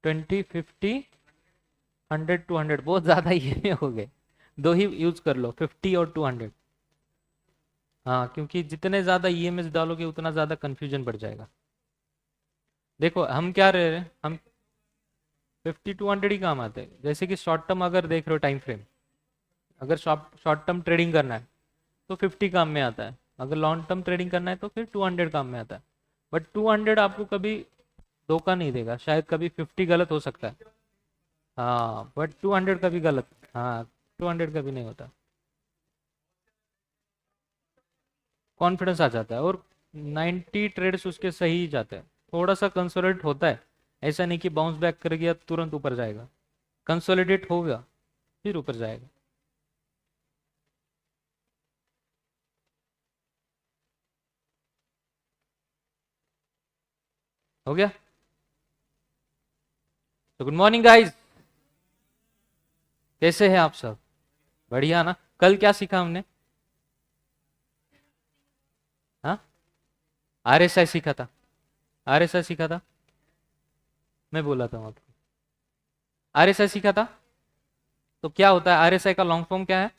20, 50, 100, 200, बहुत ज्यादा ये हो गए। दो ही यूज कर लो, 50 और 200। हाँ, क्योंकि जितने ज्यादा ईएमएस डालोगे उतना ज्यादा कंफ्यूजन बढ़ जाएगा। देखो हम क्या रहे हैं, हम 50, 200 ही काम आते हैं। जैसे कि शॉर्ट टर्म अगर देख रहे हो टाइम फ्रेम, अगर शॉर्ट टर्म ट्रेडिंग करना है तो 50 काम में आता है, अगर लॉन्ग टर्म ट्रेडिंग करना है तो फिर 200 काम में आता है। बट 200 आपको कभी धोखा नहीं देगा, शायद कभी 50 गलत हो सकता है। हाँ, बट 200 का भी गलत। हाँ, 200 का भी नहीं होता। कॉन्फिडेंस आ जाता है, और 90 ट्रेड्स उसके सही ही जाते हैं। थोड़ा सा कंसोलिडेट होता है, ऐसा नहीं कि बाउंस बैक कर गया तुरंत ऊपर जाएगा। कंसोलिडेट होगा फिर ऊपर जाएगा। हो गया। तो गुड मॉर्निंग गाइस, कैसे हैं आप सब? बढ़िया ना? कल क्या सीखा हमने? हाँ, आरएसआई सीखा था। आरएसआई सीखा था, मैं बोला था आपको। आरएसआई सीखा था। तो क्या होता है आरएसआई का लॉन्ग फॉर्म क्या है?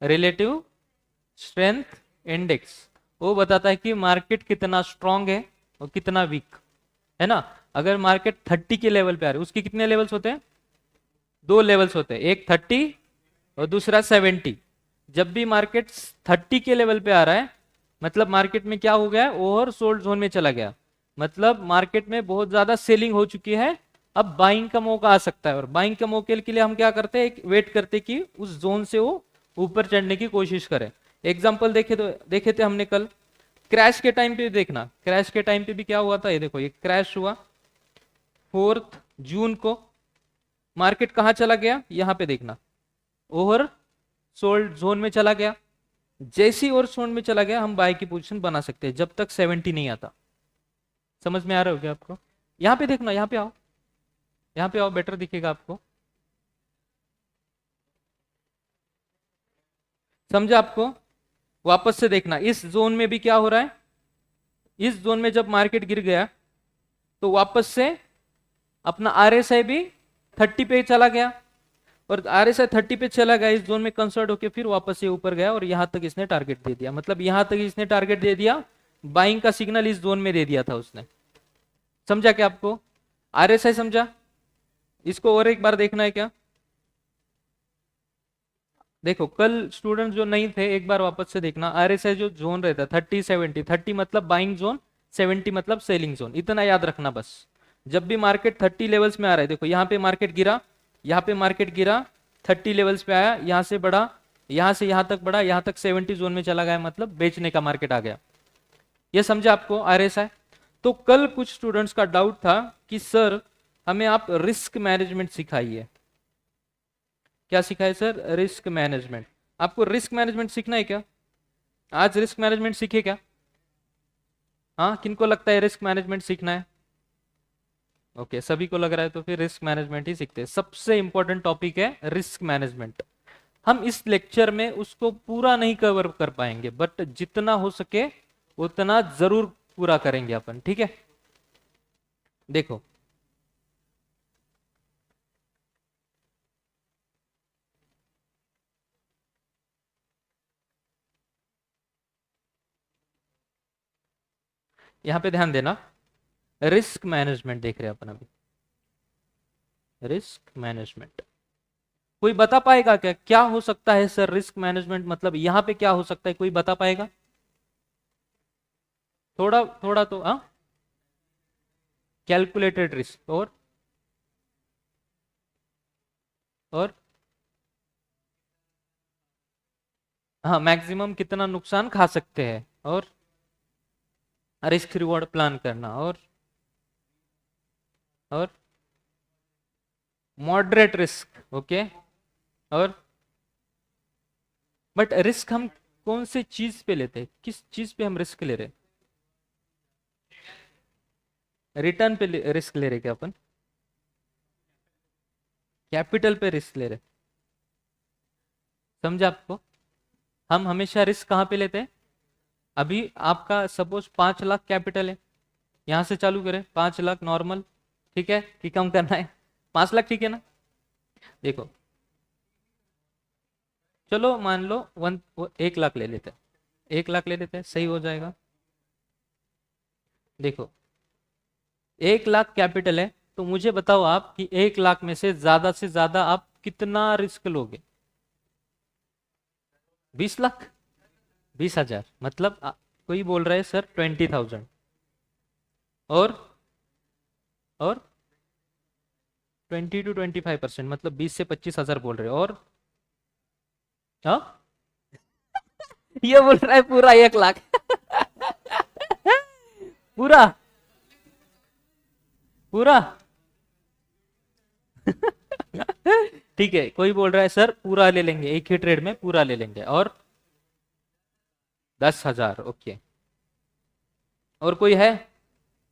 Relative strength index. वो बताता है कि मार्केट कितना स्ट्रांग है और कितना वीक है ना। अगर मार्केट 30 के लेवल पे आ रही है, उसके कितने लेवल्स होते हैं? दो लेवल्स होते हैं, एक 30 और दूसरा 70। जब भी मार्केट 30 के लेवल पे आ रहा है, मतलब मार्केट में क्या हो गया है, ओवर सोल्ड जोन में चला गया। मतलब मार्केट में बहुत ज्यादा सेलिंग हो चुकी है, अब बाइंग का मौका आ सकता है। और बाइंग के मौके के लिए हम क्या करते हैं, एक वेट करते कि उस जोन से वो ऊपर चढ़ने की कोशिश करे। एग्जाम्पल देखे थे हमने कल। क्रैश के टाइम पे देखना, क्रैश के टाइम पे भी क्या हुआ था, ये देखो, ये क्रैश हुआ 4 जून को। मार्केट कहां चला गया, यहां पे देखना, ओवर सोल्ड जोन में चला गया। जैसे ही ओवर सोल्ड में चला गया, हम बाय की पोजीशन बना सकते हैं जब तक 70 नहीं आता। समझ में आ रहा हो क्या आपको? यहां पे देखना, यहां पे आओ, यहां पे आओ, बेटर दिखेगा आपको। समझा आपको? वापस से देखना, इस जोन में भी क्या हो रहा है। इस जोन में जब मार्केट गिर गया, तो वापस से अपना आरएसआई भी 30 पे चला गया। और आरएसआई 30 पे चला गया, इस जोन में कंसर्ट होके फिर वापस से ऊपर गया, और यहां तक इसने टारगेट दे दिया। मतलब यहां तक इसने टारगेट दे दिया, बाइंग का सिग्नल इस जोन में दे दिया था उसने। समझा क्या आपको? आरएसआई समझा? इसको और एक बार देखना है क्या? देखो, कल स्टूडेंट जो नहीं थे, एक बार वापस से देखना। आरएसआई जो जोन रहता है 30, 70, 30 मतलब बाइंग जोन, 70 मतलब सेलिंग जोन, इतना याद रखना बस। जब भी मार्केट 30 लेवल्स में आ रहा है, देखो यहाँ पे मार्केट गिरा, यहाँ पे मार्केट गिरा, 30 लेवल्स पे आया, यहाँ से बढ़ा, यहाँ से यहाँ तक बढ़ा, यहाँ तक 70 जोन में चला गया, मतलब बेचने का मार्केट आ गया। ये समझे आपको आरएसआई? तो कल कुछ स्टूडेंट्स का डाउट था कि सर हमें आप रिस्क मैनेजमेंट सिखाइए। क्या सिखाए सर? Risk management. आपको रिस्क मैनेजमेंट सीखना है क्या? आज रिस्क मैनेजमेंट सीखे क्या? हाँ, किनको लगता है रिस्क मैनेजमेंट सीखना है? ओके, सभी को लग रहा है, तो फिर रिस्क मैनेजमेंट ही सीखते हैं। सबसे इंपॉर्टेंट टॉपिक है रिस्क मैनेजमेंट। हम इस लेक्चर में उसको पूरा नहीं कवर कर पाएंगे, बट जितना हो सके उतना जरूर पूरा करेंगे अपन, ठीक है? देखो, यहां पे ध्यान देना। रिस्क मैनेजमेंट देख रहे हैं अपन अभी। रिस्क मैनेजमेंट, कोई बता पाएगा क्या क्या हो सकता है सर? रिस्क मैनेजमेंट मतलब यहां पे क्या हो सकता है, कोई बता पाएगा? थोड़ा थोड़ा तो, हाँ। कैलकुलेटेड रिस्क, और हाँ, मैक्सिमम कितना नुकसान खा सकते हैं, और रिस्क रिवॉर्ड प्लान करना, और मॉडरेट रिस्क, ओके। और बट रिस्क हम कौन से चीज पे लेते हैं, किस चीज पे हम रिस्क ले रहे हैं? रिटर्न पे रिस्क ले रहे क्या अपन? कैपिटल पे रिस्क ले रहे? समझा आपको? हम हमेशा रिस्क कहाँ पे लेते हैं? अभी आपका सपोज 5 लाख कैपिटल है, यहां से चालू करें 5 लाख नॉर्मल, ठीक है कि कम करना है? 5 लाख ठीक है ना? देखो चलो मान लो 1 लाख ले लेते हैं, 1 लाख ले लेते हैं, सही हो जाएगा। देखो 1 लाख कैपिटल है, तो मुझे बताओ आप कि 1 लाख में से ज्यादा आप कितना रिस्क लोगे? 20 लाख, 20 हजार, मतलब कोई बोल रहा है सर 20,000, और 20 to 25%, मतलब 20 से 25 हजार बोल रहे हो, और हाँ ये बोल रहा है पूरा 1 लाख पूरा पूरा ठीक है, कोई बोल रहा है सर पूरा ले लेंगे, एक ही ट्रेड में पूरा ले लेंगे, और 10 हजार, ओके। और कोई है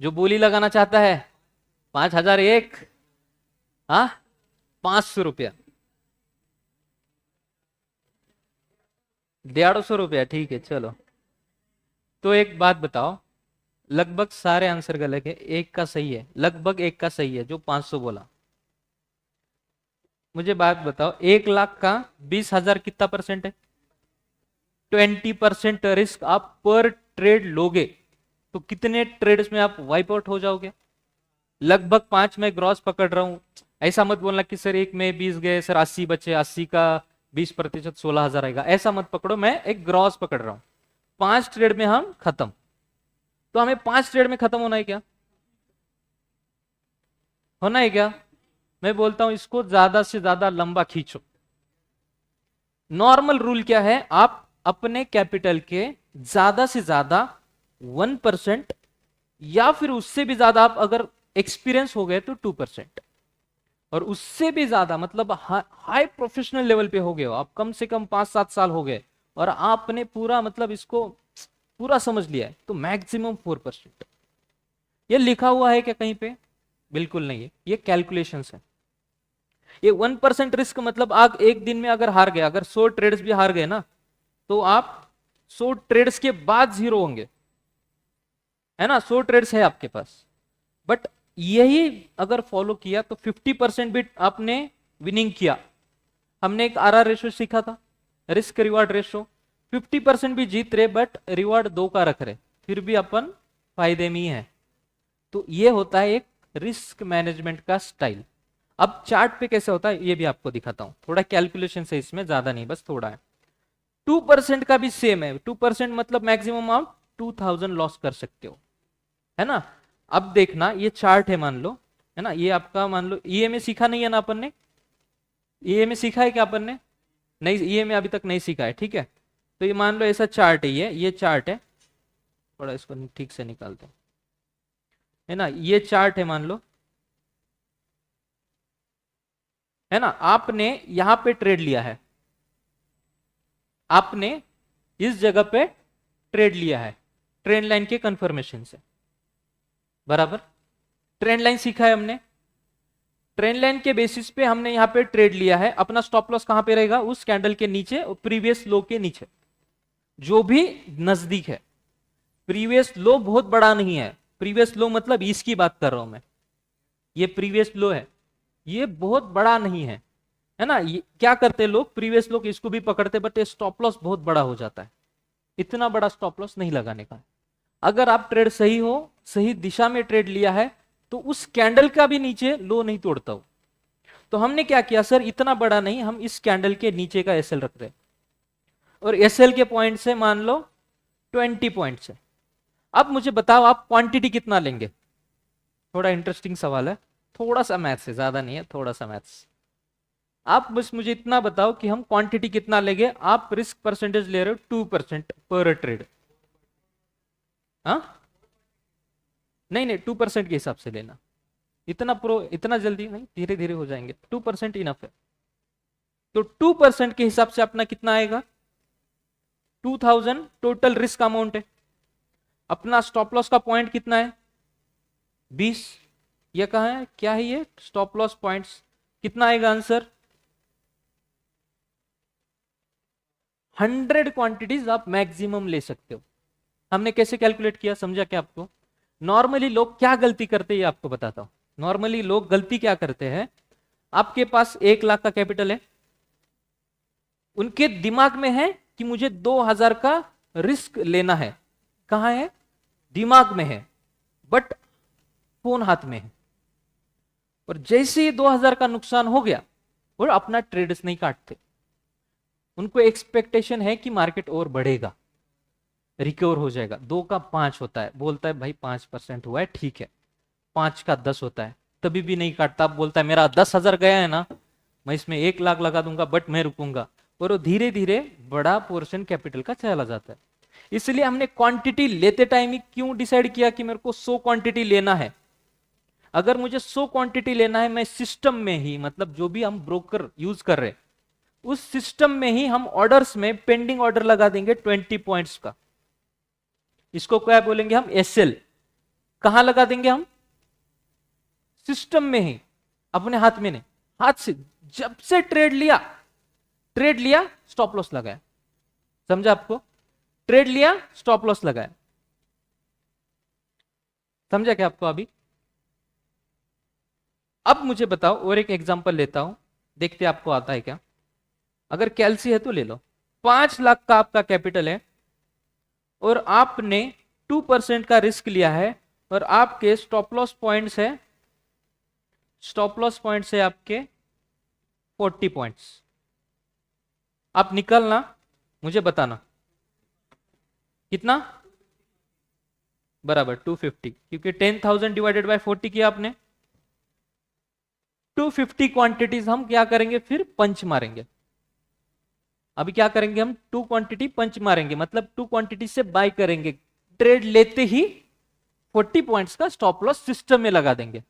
जो बोली लगाना चाहता है? 5 हजार एक, हाँ, 500 रुपया, 150 रुपया, ठीक है चलो। तो एक बात बताओ, लगभग सारे आंसर गलत है, एक का सही है, लगभग एक का सही है जो 500 बोला। मुझे बात बताओ, 1 लाख का 20 हजार कितना परसेंट है? 20% रिस्क आप पर ट्रेड लोगे, तो कितने ट्रेड्स में आप वाइप आउट हो जाओगे? लगभग 5 में ग्रॉस पकड़ रहा हूं, ऐसा मत बोलना कि सर एक में 20 गए सर, 80 बचे, 80 का 20%, 16 हजार आएगा, ऐसा मत पकड़ो, मैं एक ग्रॉस पकड़ रहा हूं। 5 ट्रेड में हम खत्म, तो हमें 5 ट्रेड में खत्म होना है क्या? होना है क्या? मैं बोलता हूं इसको ज्यादा से ज्यादा लंबा खींचो। नॉर्मल रूल क्या है? आप अपने कैपिटल के ज्यादा से ज्यादा 1%, या फिर उससे भी ज्यादा आप अगर एक्सपीरियंस हो गए तो 2%, और उससे भी ज्यादा मतलब हाई प्रोफेशनल लेवल पे हो गए हो आप, कम से कम 5-7 साल हो गए और आपने पूरा मतलब इसको पूरा समझ लिया है, तो मैक्सिमम 4%। ये लिखा हुआ है क्या कहीं पे? बिल्कुल नहीं है, ये कैलकुलेशंस है। ये 1% रिस्क मतलब आप एक दिन में अगर हार गए, अगर 100 ट्रेड्स भी हार गए ना, तो आप 100 ट्रेड्स के बाद जीरो होंगे, है ना? 100 ट्रेड्स है आपके पास, बट यही अगर फॉलो किया तो 50% भी आपने विनिंग किया। हमने एक आरआर रेशो सीखा था, रिस्क रिवार्ड रेशो, 50% भी जीत रहे बट रिवार्ड 2 का रख रहे, फिर भी अपन फायदे में ही है। तो ये होता है एक रिस्क मैनेजमेंट का स्टाइल। अब चार्ट पे कैसे होता है ये भी आपको दिखाता हूं, थोड़ा कैलकुलेशन से, इसमें ज्यादा नहीं, बस थोड़ा है। 2% का भी सेम है, 2% मतलब मैक्सिमम आप 2000 लॉस कर सकते हो, है ना? अब देखना, ये चार्ट है मान लो, है ना? ये आपका मान लो ईएमए सीखा नहीं है ना अपन ने? ईएमए सीखा है क्या अपन ने? नहीं, ईएमए अभी तक नहीं सीखा है, ठीक है? तो ये मान लो ऐसा चार्ट है, ये चार्ट है, थोड़ा इसको ठीक से निकालते हैं, है ना? ये चार्ट है मान लो, है ना? आपने यहां पे ट्रेड लिया है, आपने इस जगह पे ट्रेड लिया है ट्रेंड लाइन के कंफर्मेशन से, बराबर? ट्रेंड लाइन सीखा है हमने, ट्रेंड लाइन के बेसिस पे हमने यहां पे ट्रेड लिया है। अपना स्टॉप लॉस कहां पे रहेगा? उस कैंडल के नीचे, प्रीवियस लो के नीचे, जो भी नजदीक है। प्रीवियस लो बहुत बड़ा नहीं है, प्रीवियस लो मतलब इसकी बात कर रहा हूं मैं, ये प्रीवियस लो है, ये बहुत बड़ा नहीं है ना? ये क्या करते लोग, प्रीवियस लोग इसको भी पकड़ते, बट ये स्टॉप लॉस बहुत बड़ा हो जाता है, इतना बड़ा स्टॉप लॉस नहीं लगाने का। अगर आप ट्रेड सही हो, सही दिशा में ट्रेड लिया है, तो उस कैंडल का भी नीचे लो नहीं तोड़ता हो। तो हमने क्या किया सर, इतना बड़ा नहीं, हम इस कैंडल के नीचे का एसएल रख रहे, और एसएल के पॉइंट से मान लो 20 पॉइंट से। अब मुझे बताओ आप क्वांटिटी कितना लेंगे? थोड़ा इंटरेस्टिंग सवाल है, थोड़ा सा मैथ्स है, ज्यादा नहीं है, थोड़ा सा मैथ्स। आप बस मुझे इतना बताओ कि हम क्वांटिटी कितना लेंगे। आप रिस्क परसेंटेज ले रहे हो 2% पर ट्रेड, हाँ? नहीं नहीं, 2% के हिसाब से लेना, इतना जल्दी नहीं, धीरे धीरे हो जाएंगे, 2% इनफ है। तो 2% के हिसाब से अपना कितना आएगा? 2000 टोटल रिस्क अमाउंट है। अपना स्टॉप लॉस का पॉइंट कितना है? 20। ये कहा है, क्या है ये स्टॉप लॉस पॉइंट्स? कितना आएगा आंसर? 100 क्वांटिटीज आप मैक्सिमम ले सकते हो, हमने कैसे कैलकुलेट किया, समझा क्या आपको? नॉर्मली लोग क्या गलती करते हैं ये आपको बताता हूं। नॉर्मली लोग गलती क्या करते हैं, आपके पास 1 लाख का कैपिटल है, उनके दिमाग में है कि मुझे 2,000 का रिस्क लेना है। कहां है? दिमाग में है, बट फोन हाथ में है। और जैसे ही 2,000 का नुकसान हो गया, और अपना ट्रेड्स नहीं काटते। उनको एक्सपेक्टेशन है कि मार्केट और बढ़ेगा, रिकवर हो जाएगा। 2 का 5 होता है, बोलता है भाई 5% हुआ है, ठीक है। 5 का 10 होता है, तभी भी नहीं काटता। बोलता है मेरा 10,000 गया है ना, मैं इसमें 1 लाख लगा दूंगा, बट मैं रुकूंगा। और वो धीरे धीरे बड़ा पोर्शन कैपिटल का चला जाता है। इसलिए हमने क्वांटिटी लेते टाइम ही क्यों डिसाइड किया कि मेरे को 100 क्वांटिटी लेना है। अगर मुझे 100 क्वांटिटी लेना है, मैं सिस्टम में ही, मतलब जो भी हम ब्रोकर यूज कर रहे हैं उस सिस्टम में ही हम ऑर्डर्स में पेंडिंग ऑर्डर लगा देंगे 20 पॉइंट्स का। इसको क्या बोलेंगे हम? एसएल। कहां लगा देंगे हम? सिस्टम में ही, अपने हाथ में नहीं, हाथ से। जब से ट्रेड लिया स्टॉप लॉस लगाया। समझा आपको? ट्रेड लिया स्टॉप लॉस लगाया। समझा क्या आपको अभी? अब मुझे बताओ, और एक एग्जांपल लेता हूं, देखते आपको आता है क्या। अगर कैलसी है तो ले लो। 5 लाख का आपका कैपिटल है और आपने 2% का रिस्क लिया है, और आपके स्टॉप लॉस पॉइंट्स है, स्टॉप लॉस पॉइंट्स है आपके 40 पॉइंट्स। आप निकलना, मुझे बताना कितना, बराबर 250, क्योंकि 10,000 डिवाइडेड बाय 40 किया आपने। 250 क्वांटिटीज हम क्या करेंगे, फिर पंच मारेंगे। अभी क्या करेंगे हम? 2 क्वांटिटी पंच मारेंगे, मतलब 2 क्वांटिटी से बाय करेंगे। ट्रेड लेते ही 40 पॉइंट्स का स्टॉप लॉस सिस्टम में लगा देंगे,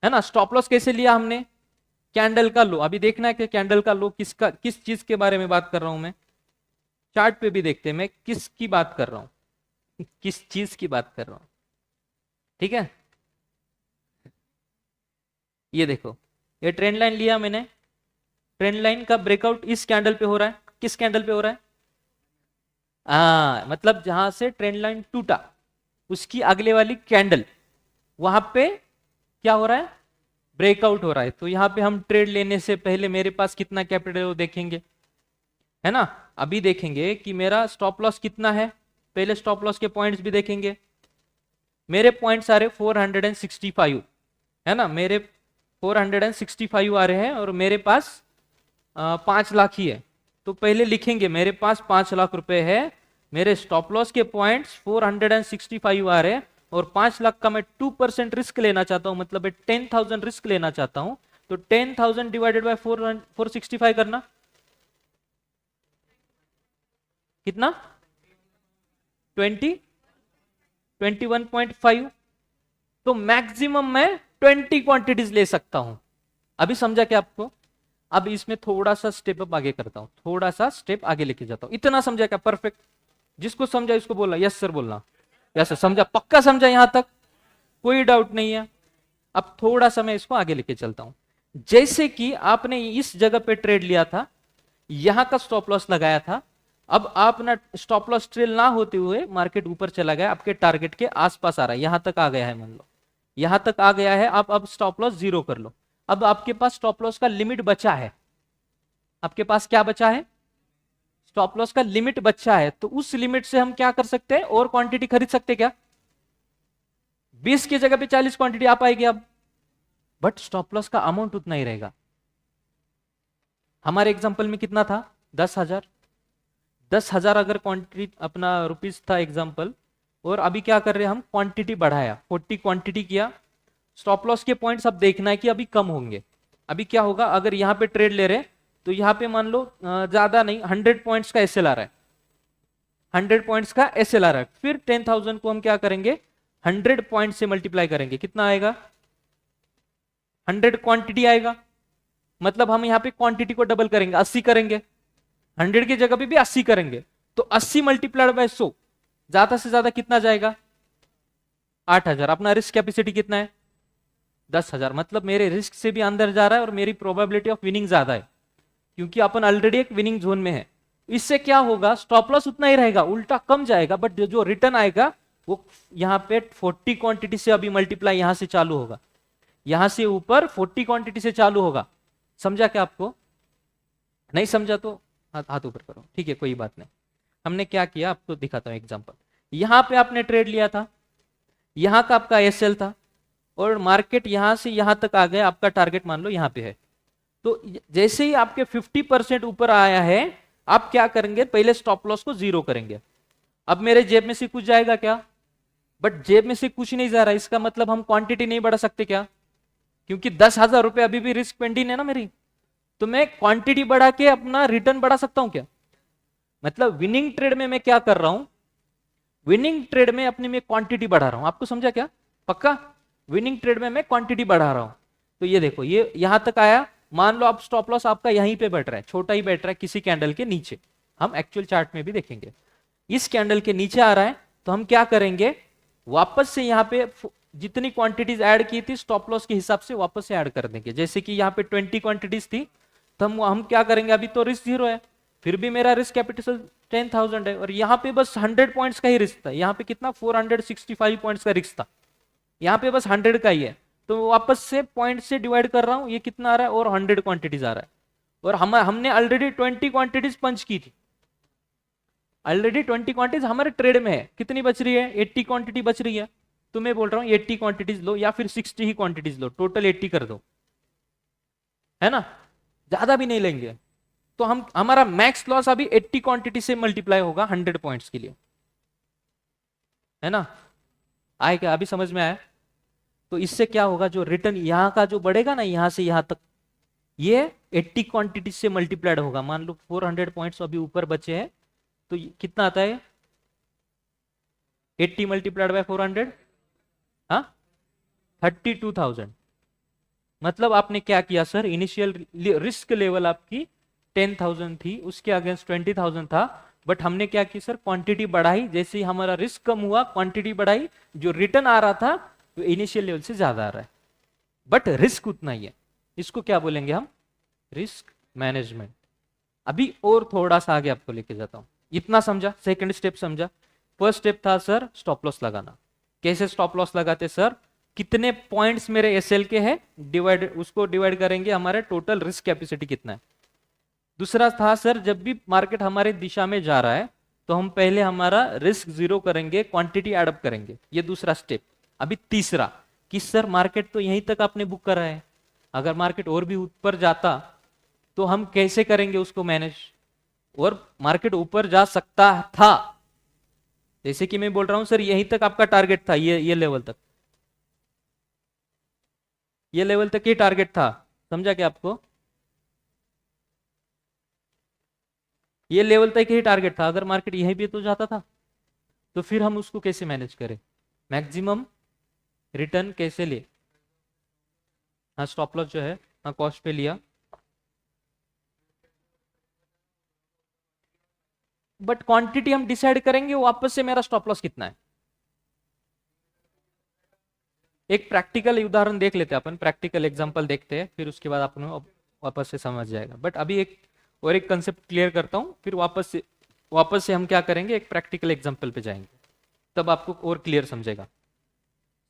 है ना। स्टॉप लॉस कैसे लिया हमने? कैंडल का लो। अभी देखना है कि कैंडल का लो किसका, किस चीज के बारे में बात कर रहा हूं मैं। चार्ट पे भी देखते हैं मैं किसकी बात कर रहा हूं, किस चीज की बात कर रहा हूं। ठीक है, ये देखो, ये ट्रेंड लाइन लिया मैंने। ट्रेंड लाइन का ब्रेकआउट इस कैंडल पे हो रहा है। किस कैंडल पे हो रहा है? मतलब जहां से ट्रेंड लाइन टूटा उसकी अगले वाली कैंडल, वहां पे क्या हो रहा है? ब्रेकआउट हो रहा है। तो यहां पे हम ट्रेड लेने से पहले मेरे पास कितना कैपिटल है वो देखेंगे, है ना। अभी देखेंगे कि मेरा स्टॉप लॉस कितना है, पहले स्टॉप लॉस के पॉइंट्स भी देखेंगे। मेरे पॉइंट्स आ रहे 465, है ना। मेरे 465 आ रहे हैं और मेरे पास 5 लाख ही है। तो पहले लिखेंगे मेरे पास 5 लाख रुपए है, मेरे स्टॉप लॉस के पॉइंट्स 465 आ रहे हैं, और 5 लाख का मैं 2% रिस्क लेना चाहता हूं, मतलब 10,000 रिस्क लेना चाहता हूं। तो 10,000 डिवाइडेड बाय 465 करना, कितना? 21.5। तो मैक्सिमम मैं 20 क्वांटिटीज ले सकता हूं। अभी समझा क्या आपको? अब इसमें थोड़ा सा स्टेप अप आगे करता हूं, थोड़ा सा स्टेप आगे लेके जाता हूं। इतना समझा क्या? परफेक्ट। जिसको समझा इसको बोलना यस सर, बोलना यस सर। समझा? पक्का समझा? यहां तक कोई डाउट नहीं है? अब थोड़ा सा मैं इसको आगे लेके चलता हूं। जैसे कि आपने इस जगह पे ट्रेड लिया था, यहां का स्टॉप लॉस लगाया था। अब आप ना स्टॉप लॉस ट्रेल ना होते हुए मार्केट ऊपर चला गया, आपके टारगेट के आसपास आ रहा है, यहां तक आ गया है, मान लो यहां तक आ गया है। आप अब स्टॉप लॉस 0 कर लो। अब आपके पास स्टॉप लॉस का लिमिट बचा है। आपके पास क्या बचा है? स्टॉप लॉस का लिमिट बचा है। तो उस लिमिट से हम क्या कर सकते हैं? और क्वांटिटी खरीद सकते हैं क्या? 20 की जगह पे 40 क्वांटिटी आ पाएगी अब, बट स्टॉप लॉस का अमाउंट उतना ही रहेगा। हमारे एग्जांपल में कितना था? 10,000। 10,000 अगर क्वांटिटी अपना रुपीस था एग्जांपल, और अभी क्या कर रहे हैं हम? क्वांटिटी बढ़ाया, 40 क्वांटिटी किया। स्टॉप लॉस के पॉइंट्स अब देखना है कि अभी कम होंगे। अभी क्या होगा, अगर यहां पे ट्रेड ले रहे हैं तो यहां पे मान लो ज्यादा नहीं, 100 पॉइंट्स का एसएल आ रहा है, 100 पॉइंट्स का एसएल आ रहा है। फिर 10,000 को हम क्या करेंगे? 100 पॉइंट से मल्टीप्लाई करेंगे। कितना आएगा? 100 क्वांटिटी आएगा। मतलब हम यहां पे क्वांटिटी को डबल करेंगे, 80 करेंगे। 100 की जगह पे भी 80 करेंगे। तो 80 मल्टीप्लाइड बाय 100, ज्यादा से ज्यादा कितना जाएगा? 8,000। अपना रिस्क कैपेसिटी कितना है? 10,000। मतलब मेरे रिस्क से भी अंदर जा रहा है और मेरी प्रोबेबिलिटी ऑफ विनिंग ज्यादा है, क्योंकि अपन ऑलरेडी एक विनिंग जोन में है। इससे क्या होगा, स्टॉप लॉस उतना ही रहेगा, उल्टा कम जाएगा, बट जो रिटर्न आएगा वो यहाँ पे 40 क्वांटिटी से अभी मल्टीप्लाई यहां से चालू होगा, यहां से ऊपर 40 क्वांटिटी से चालू होगा। समझा क्या आपको? नहीं समझा तो हाथ हाथ ऊपर करो, ठीक है कोई बात नहीं। हमने क्या किया आपको दिखाता हूं एग्जांपल। यहां पे आपने ट्रेड लिया था, यहां का आपका एसएल था, और मार्केट यहां से यहां तक आ गया, आपका टारगेट मान लो यहां पे है। तो जैसे ही आपके 50% ऊपर आया है, आप क्या करेंगे, पहले स्टॉप लॉस को जीरो करेंगे। अब मेरे जेब में से कुछ जाएगा क्या? बट जेब में से कुछ नहीं जा रहा, इसका मतलब हम क्वांटिटी नहीं बढ़ा सकते क्या? क्योंकि 10,000 रुपए अभी भी रिस्क पेंडिंग है ना मेरी, तो मैं क्वांटिटी बढ़ा के अपना रिटर्न बढ़ा सकता हूं क्या? मतलब विनिंग ट्रेड में मैं क्या कर रहा हूं, विनिंग ट्रेड में अपनी मैं क्वांटिटी बढ़ा रहा हूं। आपको समझा क्या? पक्का? विनिंग ट्रेड में मैं क्वांटिटी बढ़ा रहा हूं। तो ये देखो, ये यहां तक आया, मान लो आप स्टॉप लॉस आपका यहीं पे बैठ रहा है, छोटा ही बैठ रहा है किसी कैंडल के नीचे, हम एक्चुअल चार्ट में भी देखेंगे। इस कैंडल के नीचे आ रहा है, तो हम क्या करेंगे, वापस से यहाँ पे जितनी क्वांटिटीज ऐड की थी स्टॉप लॉस के हिसाब से वापस से ऐड कर देंगे। जैसे कि यहाँ पे 20 क्वांटिटीज थी, तो हम क्या करेंगे, अभी तो रिस्क जीरो है, फिर भी मेरा रिस्क कैपिटल 10,000 है, और यहाँ पे बस 100 पॉइंट्स का ही रिस्क था। यहाँ पे कितना 465 पॉइंट्स का रिस्क था, यहाँ पे बस 100 का ही है। तो वापस से पॉइंट से डिवाइड कर रहा हूँ, ये कितना आ रहा है, और 100 क्वांटिटीज आ रहा है। और हमने ऑलरेडी 20 क्वांटिटीज पंच की थी, ऑलरेडी 20 क्वांटिटीज हमारे ट्रेड में है। कितनी बच रही है? 80 क्वांटिटी बच रही है। तो मैं बोल रहा हूँ 80 क्वांटिटीज लो, या फिर 60 ही क्वांटिटीज लो, टोटल 80 कर दो, है ना, ज्यादा भी नहीं लेंगे। तो हम हमारा मैक्स लॉस अभी 80 क्वांटिटी से मल्टीप्लाई होगा 100 पॉइंट्स के लिए, है ना। आए क्या? अभी समझ में आया? तो इससे क्या होगा, जो रिटर्न यहां का जो बढ़ेगा ना, यहां से यहां तक, ये 80 क्वांटिटी से मल्टीप्लाइड होगा। मान लो 400 पॉइंट्स अभी ऊपर बचे हैं, तो कितना आता है, 80 मल्टीप्लाइड बाय 400, हाँ 32,000। मतलब आपने क्या किया सर, इनिशियल रिस्क लेवल आपकी 10,000 थी, उसके अगेंस्ट 20,000 था, बट हमने क्या किया सर, क्वांटिटी बढ़ाई। जैसे ही हमारा रिस्क कम हुआ, क्वांटिटी बढ़ाई, जो रिटर्न आ रहा था वो इनिशियल लेवल से ज्यादा आ रहा है, बट रिस्क उतना ही है। इसको क्या बोलेंगे हम, रिस्क मैनेजमेंट। अभी और थोड़ा सा आगे आपको लेके जाता हूं। इतना समझा? सेकंड स्टेप समझा? फर्स्ट स्टेप था सर स्टॉप लॉस लगाना। कैसे स्टॉप लॉस लगाते सर, कितने पॉइंट्स मेरे एसएल के हैं, डिवाइड, उसको डिवाइड करेंगे हमारे टोटल रिस्क कैपेसिटी कितना है। दूसरा था सर, जब भी मार्केट हमारे दिशा में जा रहा है, तो हम पहले हमारा रिस्क जीरो करेंगे, क्वांटिटी एडअप करेंगे। ये दूसरा स्टेप। अभी तीसरा, कि सर मार्केट तो यहीं तक आपने बुक करा है, अगर मार्केट और भी ऊपर जाता तो हम कैसे करेंगे उसको मैनेज, और मार्केट ऊपर जा सकता था। जैसे कि मैं बोल रहा हूं सर, यहीं तक आपका टारगेट था, ये लेवल तक, ये लेवल तक ही टारगेट था। समझा क्या आपको? ये लेवल तक ही टारगेट था, अगर मार्केट यहीं भी तो जाता था, तो फिर हम उसको कैसे मैनेज करें, मैक्सिमम रिटर्न कैसे ले। हाँ स्टॉप लॉस जो है, हाँ कॉस्ट पे लिया, बट क्वांटिटी हम डिसाइड करेंगे वापस से मेरा स्टॉप लॉस कितना है। एक प्रैक्टिकल उदाहरण देख लेते हैं अपन, प्रैक्टिकल एग्जांपल देखते हैं, फिर उसके बाद अपन वापस से समझ जाएगा। बट अभी एक और एक कंसेप्ट क्लियर करता हूं, फिर वापस से हम क्या करेंगे, एक प्रैक्टिकल एग्जांपल पे जाएंगे, तब आपको और क्लियर समझेगा।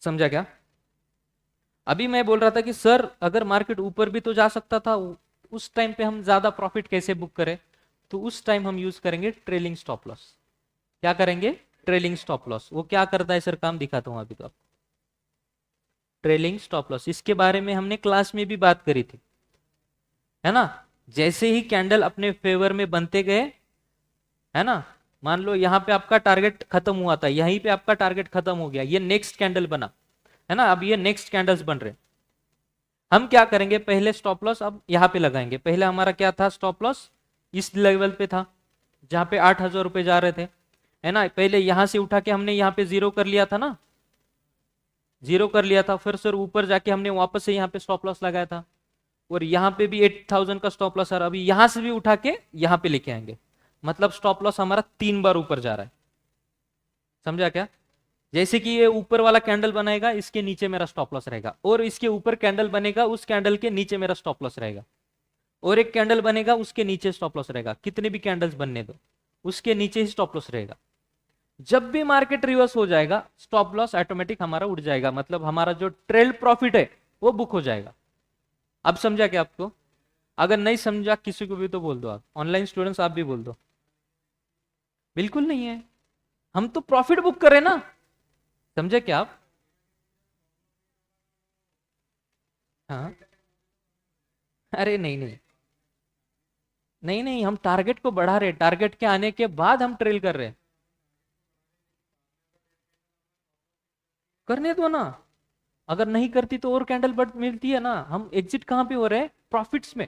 समझा क्या? अभी मैं बोल रहा था कि सर अगर मार्केट ऊपर भी तो जा सकता था, उस टाइम पे हम ज्यादा प्रॉफिट कैसे बुक करें, तो उस टाइम हम यूज करेंगे ट्रेलिंग स्टॉप लॉस। क्या करेंगे? Trailing stop loss. वो क्या करता है सर, काम दिखाता हूं अभी तो आपको। ट्रेलिंग स्टॉप लॉस, इसके बारे में हमने क्लास में भी बात करी थी, है ना। जैसे ही कैंडल अपने फेवर में बनते गए, है ना, मान लो यहाँ पे आपका टारगेट खत्म हुआ था, यहीं पे आपका टारगेट खत्म हो गया, ये नेक्स्ट कैंडल बना, है ना, अब ये नेक्स्ट कैंडल्स बन रहे। हम क्या करेंगे, पहले स्टॉप लॉस अब यहाँ पे लगाएंगे। पहले हमारा क्या था, स्टॉप लॉस इस लेवल पे था, जहां पे 8,000 रुपए जा रहे थे, है ना। पहले यहां से उठा के हमने यहाँ पे जीरो कर लिया था ना, जीरो कर लिया था, फिर सर ऊपर जाके हमने वापस से यहाँ पे स्टॉप लॉस लगाया था, और यहाँ पे भी 8,000 का स्टॉप लॉस। अभी यहां से भी उठा के यहाँ पे लेके आएंगे, मतलब स्टॉप लॉस हमारा 3 बार ऊपर जा रहा है। समझा क्या? जैसे कि ये ऊपर वाला कैंडल बनेगा, इसके नीचे मेरा स्टॉप लॉस रहेगा, और इसके ऊपर कैंडल बनेगा, उस कैंडल के नीचे मेरा स्टॉप लॉस रहेगा, और एक कैंडल बनेगा उसके नीचे स्टॉप लॉस रहेगा, कितने भी कैंडल्स बनने दो उसके नीचे ही स्टॉप लॉस रहेगा। जब भी मार्केट रिवर्स हो जाएगा स्टॉप लॉस ऑटोमेटिक हमारा उड़ जाएगा, मतलब हमारा जो ट्रेल प्रॉफिट है वो बुक हो जाएगा। अब समझा क्या आपको? अगर नहीं समझा किसी को भी तो बोल दो, आप ऑनलाइन स्टूडेंट्स आप भी बोल दो। बिल्कुल नहीं है, हम तो प्रॉफिट बुक कर रहे हैं ना। समझे क्या आप? हाँ। अरे नहीं नहीं, नहीं नहीं, हम टारगेट को बढ़ा रहे हैं, टारगेट के आने के बाद हम ट्रेल कर रहे हैं। करने दो ना, अगर नहीं करती तो और कैंडल बट मिलती है ना। हम एग्जिट कहां पे हो रहे हैं? प्रॉफिट्स में।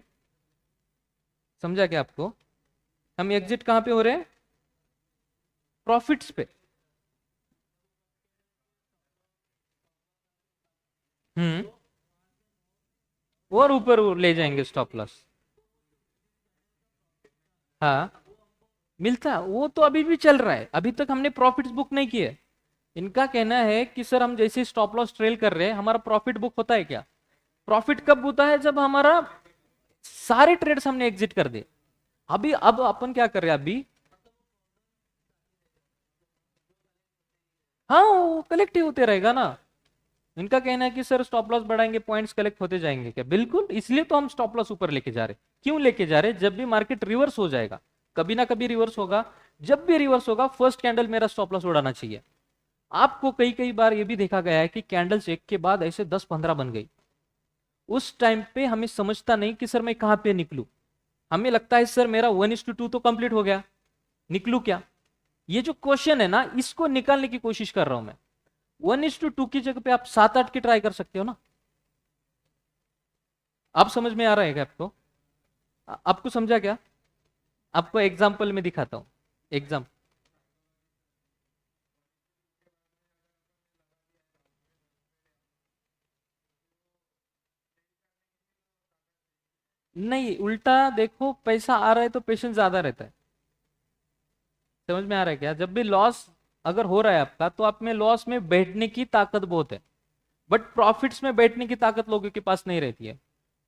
समझा क्या आपको? हम एग्जिट कहां पे हो रहे हैं? प्रॉफिट्स पे। हम्म। और ऊपर ले जाएंगे स्टॉप लॉस। हाँ, मिलता है, वो तो अभी भी चल रहा है, अभी तक हमने प्रॉफिट्स बुक नहीं किए। इनका कहना है कि सर हम जैसे स्टॉप लॉस ट्रेल कर रहे हैं हमारा प्रॉफिट बुक होता है क्या? प्रॉफिट कब होता है? जब हमारा सारे ट्रेड्स हमने एग्जिट कर दिए। अभी अब अपन क्या कर रहे हैं अभी? हाँ, वो कलेक्ट ही होते रहेगा ना। इनका कहना है कि सर स्टॉप लॉस बढ़ाएंगे पॉइंट्स कलेक्ट होते जाएंगे क्या? बिल्कुल, इसलिए तो हम स्टॉप लॉस ऊपर लेके जा रहे। क्यों लेके जा रहे? जब भी मार्केट रिवर्स हो जाएगा, कभी ना कभी रिवर्स होगा, जब भी रिवर्स होगा फर्स्ट कैंडल मेरा स्टॉप लॉस उड़ाना चाहिए। आपको कई कई बार ये भी देखा गया है कि कैंडल्स एक के बाद ऐसे 10-15 बन गई। उस टाइम पे हमें समझता नहीं कि सर मैं कहां पे निकलूं। हमें लगता है सर मेरा 1:2 तो कंप्लीट हो गया, निकलूं क्या? ये जो क्वेश्चन है ना इसको निकालने की कोशिश कर रहा हूं मैं। 1:2 की जगह पे आप 7-8 की ट्राई कर सकते हो ना। आप समझ में आ रहा है क्या आपको? आपको समझा क्या? आपको एग्जाम्पल में दिखाता हूं। एग्जाम, नहीं उल्टा देखो, पैसा आ रहा है तो पेशेंस ज्यादा रहता है। समझ में आ रहा है क्या? जब भी लॉस अगर हो रहा है आपका तो आप में लॉस में बैठने की ताकत बहुत है, बट प्रॉफिट्स में बैठने की ताकत लोगों के पास नहीं रहती है।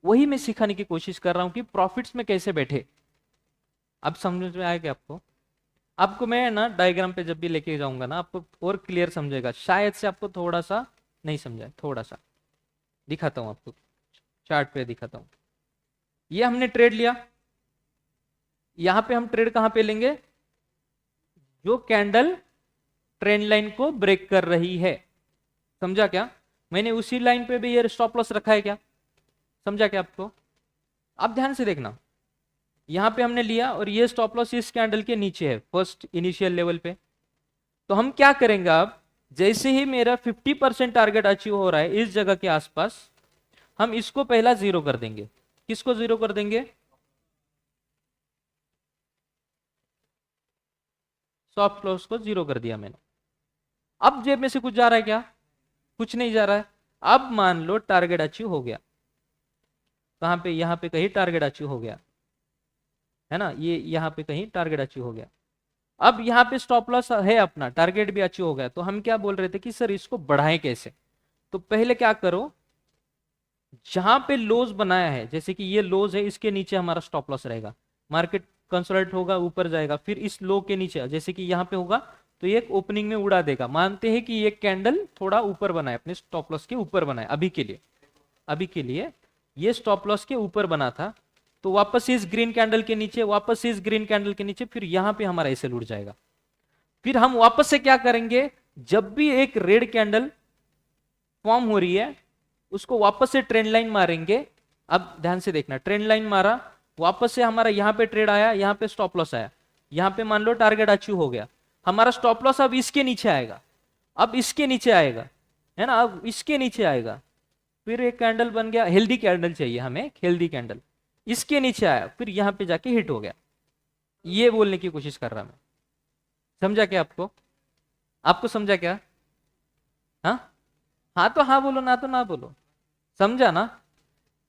वही मैं सिखाने की कोशिश कर रहा हूं कि प्रॉफिट्स में कैसे बैठे। अब समझ में आएगा आपको? आपको मैं ना डायग्राम पे जब भी लेके जाऊंगा ना आपको और क्लियर समझेगा, शायद से आपको थोड़ा सा नहीं समझा है, थोड़ा सा दिखाता हूं आपको, चार्ट पे दिखाता हूं। ये हमने ट्रेड लिया, यहां पे हम ट्रेड कहां पे लेंगे? जो कैंडल ट्रेंड लाइन को ब्रेक कर रही है। समझा क्या? मैंने उसी लाइन पे भी ये स्टॉप लॉस रखा है क्या? समझा क्या आपको? आप ध्यान से देखना, यहां पे हमने लिया और ये स्टॉप लॉस इस कैंडल के नीचे है फर्स्ट इनिशियल लेवल पे। तो हम क्या करेंगे अब? जैसे ही मेरा 50% टारगेट अचीव हो रहा है इस जगह के आसपास, हम इसको पहला जीरो कर देंगे। किसको जीरो कर देंगे? स्टॉप लॉस को जीरो कर दिया मैंने। अब जेब में से कुछ जा रहा है क्या? कुछ नहीं जा रहा है। अब मान लो टारगेट अचीव हो गया, कहां पे? यहां पे कहीं टारगेट अचीव हो गया है ना, ये यहां पे कहीं टारगेट अचीव हो गया। अब यहाँ पे स्टॉप लॉस है अपना, टारगेट भी अचीव हो गया, तो हम क्या बोल रहे थे कि सर इसको बढ़ाएं कैसे? तो पहले क्या करो, जहां पे लोज बनाया है, जैसे कि ये लोज है, इसके नीचे हमारा स्टॉप लॉस रहेगा। मार्केट कंसोलिडेट होगा, ऊपर जाएगा, फिर इस लो के नीचे जैसे कि यहाँ पे होगा तो ये ओपनिंग में उड़ा देगा। मानते हैं कि ये कैंडल थोड़ा ऊपर बना है, अपने स्टॉप लॉस के ऊपर बना है अभी के लिए, अभी के लिए ये स्टॉप लॉस के ऊपर बना था। तो वापस इस ग्रीन कैंडल के नीचे, वापस इस ग्रीन कैंडल के नीचे, फिर यहां पे हमारा ऐसे उड़ जाएगा। फिर हम वापस से क्या करेंगे? जब भी एक रेड कैंडल फॉर्म हो रही है उसको वापस से ट्रेंड लाइन मारेंगे। अब ध्यान से देखना, ट्रेंड लाइन मारा, वापस से हमारा यहां पे ट्रेड आया, यहां पे स्टॉप लॉस आया, यहां पे मान लो टारगेट अचीव हो गया, हमारा स्टॉप लॉस अब इसके नीचे आएगा, अब इसके नीचे आएगा, है ना, अब इसके नीचे आएगा। फिर एक कैंडल बन गया, हेल्दी कैंडल चाहिए हमें, हेल्दी कैंडल, इसके नीचे आया, फिर यहां पे जाके हिट हो गया। ये बोलने की कोशिश कर रहा मैं। समझा क्या आपको? आपको समझा क्या? हाँ, हाँ तो हाँ बोलो, ना तो ना बोलो। समझा ना?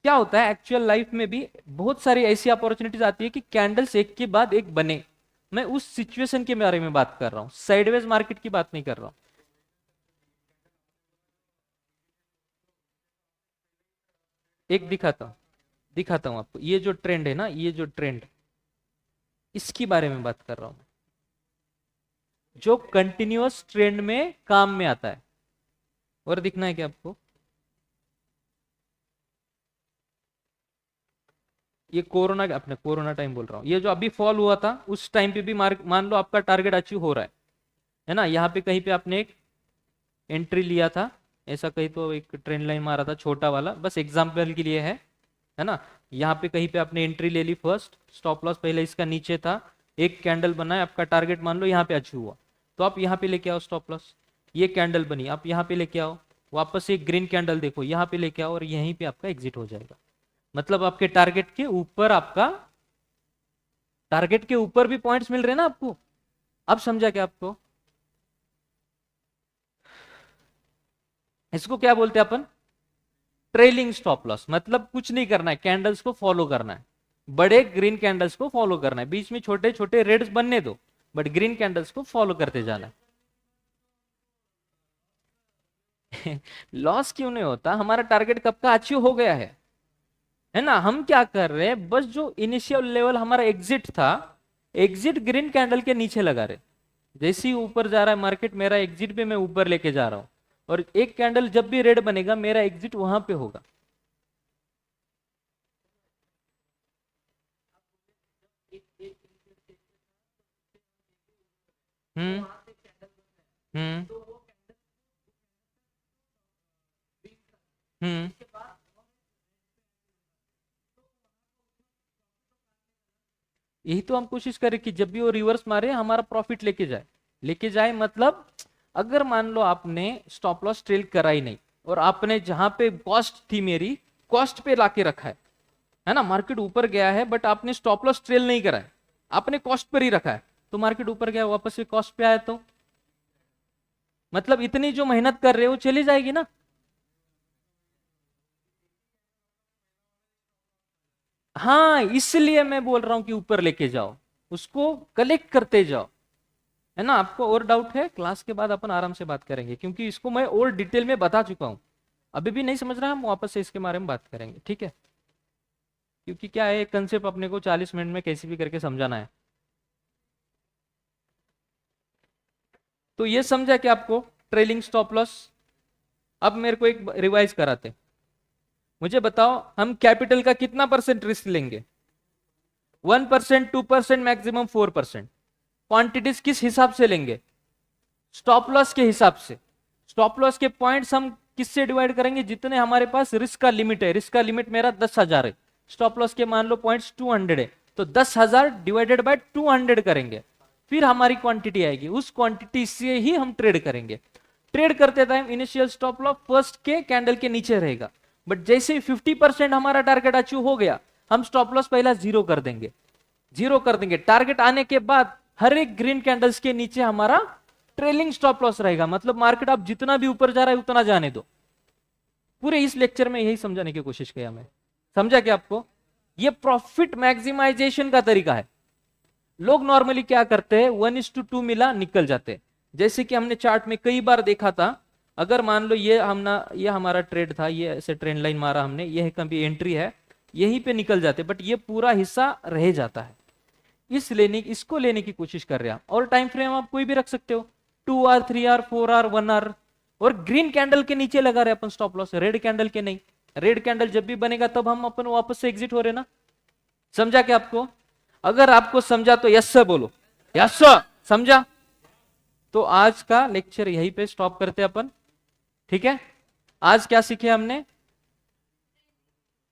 क्या होता है एक्चुअल लाइफ में भी बहुत सारी ऐसी अपॉर्चुनिटीज आती है कि कैंडल्स एक के बाद एक बने। मैं उस सिचुएशन के बारे में बात कर रहा हूं, साइडवेज मार्केट की बात नहीं कर रहा हूं। एक दिखाता हूं, दिखाता हूं आपको, ये जो ट्रेंड है ना, ये जो ट्रेंड, इसकी बारे में बात कर रहा हूं, जो कंटिन्यूअस ट्रेंड में काम में आता है। और दिखना है क्या आपको? ये कोरोना, अपने कोरोना टाइम बोल रहा हूं, ये जो अभी फॉल हुआ था उस टाइम पे भी मार्क, मान लो आपका टारगेट अचीव हो रहा है ना, यहाँ पे कहीं पे आपने एक एंट्री लिया था, ऐसा कहीं तो एक ट्रेंड लाइन मारा था छोटा वाला, बस एग्जाम्पल के लिए है ना। यहाँ पे कहीं पे आपने एंट्री ले ली फर्स्ट, स्टॉप लॉस पहले इसका नीचे था, एक कैंडल बना है, आपका टारगेट मान लो यहाँ पे अचीव हुआ, तो आप यहाँ पे लेके आओ स्टॉप लॉस। ये कैंडल बनी, आप यहाँ पे लेके आओ, वापस एक ग्रीन कैंडल देखो, यहाँ पे लेके आओ, और यहीं पे आपका एग्जिट हो जाएगा। मतलब आपके टारगेट के ऊपर, आपका टारगेट के ऊपर भी पॉइंट्स मिल रहे हैं ना आपको। अब समझा क्या आपको? इसको क्या बोलते हैं अपन? Trailing stop loss. मतलब कुछ नहीं करना है, कैंडल्स को फॉलो करना है, बड़े ग्रीन कैंडल्स को फॉलो करना है, बीच में छोटे छोटे रेड्स बनने दो, बट ग्रीन कैंडल्स को फॉलो करते जाना है। लॉस क्यों नहीं होता? हमारा टारगेट कब का अचीव हो गया है ना। हम क्या कर रहे हैं, बस जो इनिशियल लेवल हमारा एग्जिट था, एग्जिट ग्रीन कैंडल के नीचे लगा रहे, जैसे ही ऊपर जा रहा है मार्केट, मेरा एग्जिट पे मैं ऊपर लेके जा रहा हूं, और एक कैंडल जब भी रेड बनेगा मेरा एग्जिट वहां पे होगा। हम्म हम्म हम्म यही तो हम कोशिश करें कि जब भी वो रिवर्स मारे हमारा प्रॉफिट लेके जाए, लेके जाए मतलब, अगर मान लो आपने स्टॉप लॉस ट्रेल करा ही नहीं, और आपने जहां पे कॉस्ट थी मेरी, कॉस्ट पे लाके रखा है ना, मार्केट ऊपर गया है बट आपने स्टॉप लॉस ट्रेल नहीं करा है, आपने कॉस्ट पर ही रखा है, तो मार्केट ऊपर गया वापस से कॉस्ट पे आया, तो मतलब इतनी जो मेहनत कर रहे हो चली जाएगी ना। हाँ, इसलिए मैं बोल रहा हूं कि ऊपर लेके जाओ, उसको कलेक्ट करते जाओ, है ना। आपको और डाउट है, क्लास के बाद अपन आराम से बात करेंगे, क्योंकि इसको मैं और डिटेल में बता चुका हूं। अभी भी नहीं समझ रहा है, हम वापस से इसके बारे में बात करेंगे, ठीक है। क्योंकि क्या है, कंसेप्ट अपने को 40 मिनट में कैसे भी करके समझाना है। तो ये समझा कि आपको ट्रेलिंग स्टॉप लॉस। अब मेरे को एक रिवाइज कराते, मुझे बताओ हम कैपिटल का कितना परसेंट रिस्क लेंगे? 1%, 2%, मैक्सिमम 4%। क्वांटिटीज किस हिसाब से लेंगे? स्टॉप लॉस के हिसाब से। स्टॉप लॉस के पॉइंट्स हम किससे डिवाइड करेंगे? जितने हमारे पास रिस्क का लिमिट है, रिस्क का लिमिट मेरा 10,000 है, स्टॉप लॉस के मान लो पॉइंट्स 200 है, तो 10,000 डिवाइडेड बाय 200 करेंगे, फिर हमारी क्वांटिटी आएगी, उस क्वांटिटी से ही हम ट्रेड करेंगे। ट्रेड करते time initial stop loss first के कैंडल के नीचे रहेगा, बट जैसे ही 50% हमारा टारगेट अचीव हो गया, हम स्टॉप लॉस पहला जीरो कर देंगे, जीरो कर देंगे। टारगेट आने के बाद हर एक ग्रीन कैंडल्स के नीचे हमारा ट्रेलिंग स्टॉप लॉस रहेगा, मतलब मार्केट आप जितना भी ऊपर जा रहा है उतना जाने दो। पूरे इस लेक्चर में यही समझाने की कोशिश किया मैं। समझा क्या आपको? ये प्रॉफिट मैक्सिमाइजेशन का तरीका है। लोग नॉर्मली क्या करते हैं, 1:2 मिला निकल जाते हैं, जैसे कि हमने चार्ट में कई बार देखा था। अगर मान लो ये हमारा ट्रेड था, ये ऐसे ट्रेंड लाइन मारा हमने, ये कभी एंट्री है, यहीं पे निकल जाते, बट ये पूरा हिस्सा रह जाता है। इसको लेने की कोशिश कर रहे हैं। और टाइम फ्रेम आप कोई भी रख सकते हो, 2 आवर, 3 आवर, 4 आवर, 1 आवर, और ग्रीन कैंडल के नीचे लगा रहे अपन स्टॉप लॉस, रेड कैंडल के नहीं। रेड कैंडल जब भी बनेगा तब हम अपन वापस से एग्जिट हो रहे ना। समझा क्या आपको? अगर आपको समझा तो यस सर बोलो, यस सर समझा। तो आज का लेक्चर यहीं पे स्टॉप करते अपन, ठीक है। आज क्या सीखे हमने?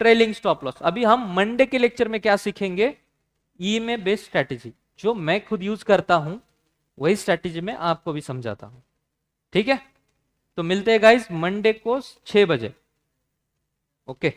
Trailing stop loss. अभी हम मंडे के लेक्चर में क्या सीखेंगे? ई में बेस्ड स्ट्रैटेजी, जो मैं खुद यूज करता हूं, वही स्ट्रैटेजी मैं आपको भी समझाता हूं, ठीक है। तो मिलते हैं गाइस मंडे को 6 बजे, ओके।